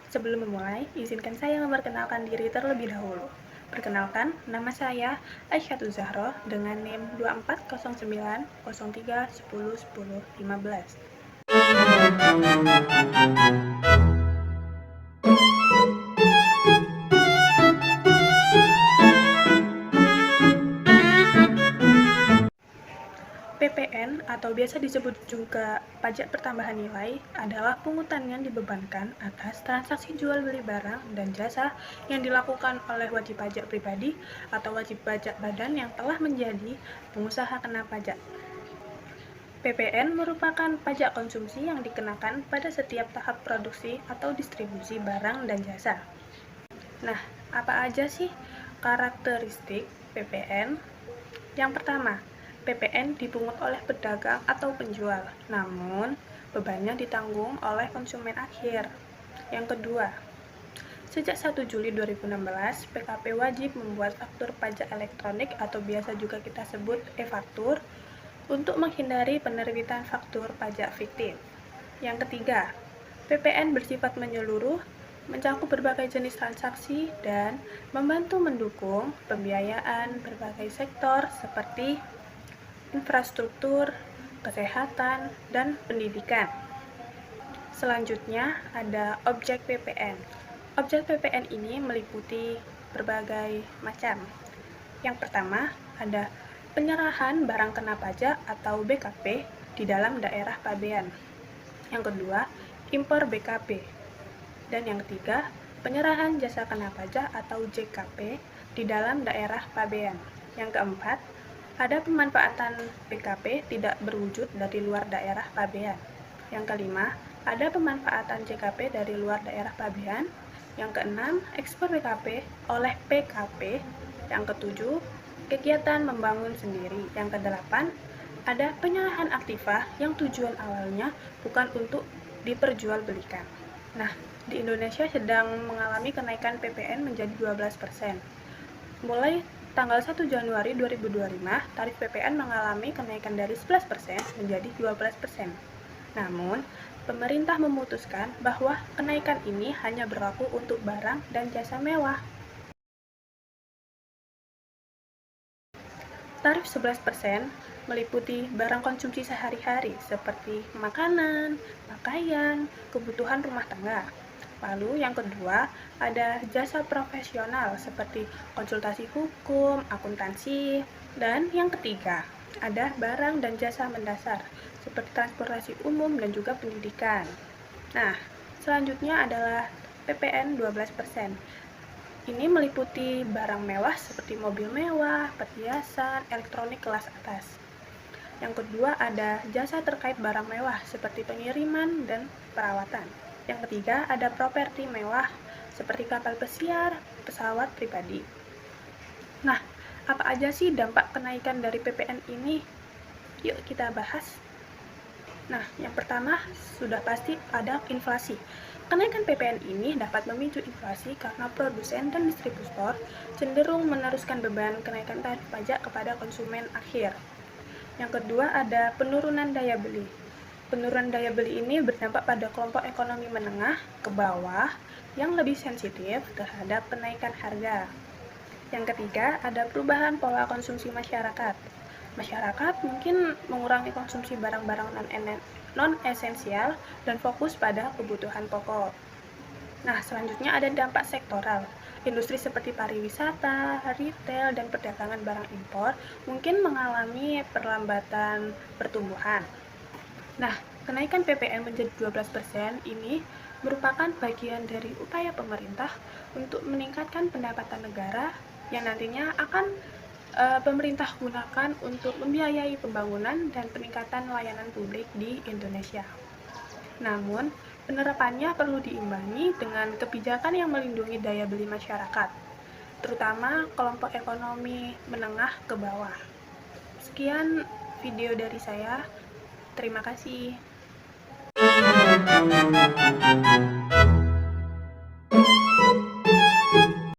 Sebelum memulai, izinkan saya memperkenalkan diri terlebih dahulu. Perkenalkan, nama saya Aisyatu Zahro dengan NIM 240903101015. PPN atau biasa disebut juga pajak pertambahan nilai adalah pungutan yang dibebankan atas transaksi jual beli barang dan jasa yang dilakukan oleh wajib pajak pribadi atau wajib pajak badan yang telah menjadi pengusaha kena pajak. PPN merupakan pajak konsumsi yang dikenakan pada setiap tahap produksi atau distribusi barang dan jasa. Nah, apa aja sih karakteristik PPN? Yang pertama, PPN dipungut oleh pedagang atau penjual, namun bebannya ditanggung oleh konsumen akhir. Yang kedua, sejak 1 Juli 2016, PKP wajib membuat faktur pajak elektronik atau biasa juga kita sebut e-faktur untuk menghindari penerbitan faktur pajak fiktif. Yang ketiga, PPN bersifat menyeluruh, mencakup berbagai jenis transaksi dan membantu mendukung pembiayaan berbagai sektor seperti infrastruktur, kesehatan, dan pendidikan. Selanjutnya ada objek PPN. Objek PPN ini meliputi berbagai macam. Yang pertama ada penyerahan barang kena pajak atau BKP di dalam daerah pabean. Yang kedua, impor BKP. Dan yang ketiga, penyerahan jasa kena pajak atau JKP di dalam daerah pabean. Yang keempat, ada pemanfaatan BKP tidak berwujud dari luar daerah pabean. Yang kelima, ada pemanfaatan JKP dari luar daerah pabean. Yang keenam, ekspor BKP oleh PKP. Yang ketujuh, kegiatan membangun sendiri. Yang kedelapan, ada penyerahan aktiva yang tujuan awalnya bukan untuk diperjualbelikan. Nah, di Indonesia sedang mengalami kenaikan PPN menjadi 12%. Mulai tanggal 1 Januari 2025, tarif PPN mengalami kenaikan dari 11% menjadi 12%. Namun, pemerintah memutuskan bahwa kenaikan ini hanya berlaku untuk barang dan jasa mewah. Tarif 11% meliputi barang konsumsi sehari-hari seperti makanan, pakaian, kebutuhan rumah tangga. Lalu yang kedua, ada jasa profesional seperti konsultasi hukum, akuntansi, dan yang ketiga, ada barang dan jasa mendasar seperti transportasi umum dan juga pendidikan. Nah, selanjutnya adalah PPN 12%. Ini meliputi barang mewah seperti mobil mewah, perhiasan, elektronik kelas atas. Yang kedua ada jasa terkait barang mewah seperti pengiriman dan perawatan. Yang ketiga ada properti mewah seperti kapal pesiar, pesawat pribadi. Nah, apa aja sih dampak kenaikan dari PPN ini? Yuk kita bahas. Nah, yang pertama sudah pasti ada inflasi. Kenaikan PPN ini dapat memicu inflasi karena produsen dan distributor cenderung meneruskan beban kenaikan tarif pajak kepada konsumen akhir. Yang kedua ada penurunan daya beli. Penurunan daya beli ini berdampak pada kelompok ekonomi menengah ke bawah yang lebih sensitif terhadap kenaikan harga. Yang ketiga ada perubahan pola konsumsi masyarakat. Masyarakat mungkin mengurangi konsumsi barang-barang non-esensial dan fokus pada kebutuhan pokok. Nah, selanjutnya ada dampak sektoral. Industri seperti pariwisata, retail, dan perdagangan barang impor mungkin mengalami perlambatan pertumbuhan. Nah, kenaikan PPN menjadi 12% ini merupakan bagian dari upaya pemerintah untuk meningkatkan pendapatan negara yang nantinya akan pemerintah gunakan untuk membiayai pembangunan dan peningkatan layanan publik di Indonesia. Namun, penerapannya perlu diimbangi dengan kebijakan yang melindungi daya beli masyarakat, terutama kelompok ekonomi menengah ke bawah. Sekian video dari saya. Terima kasih.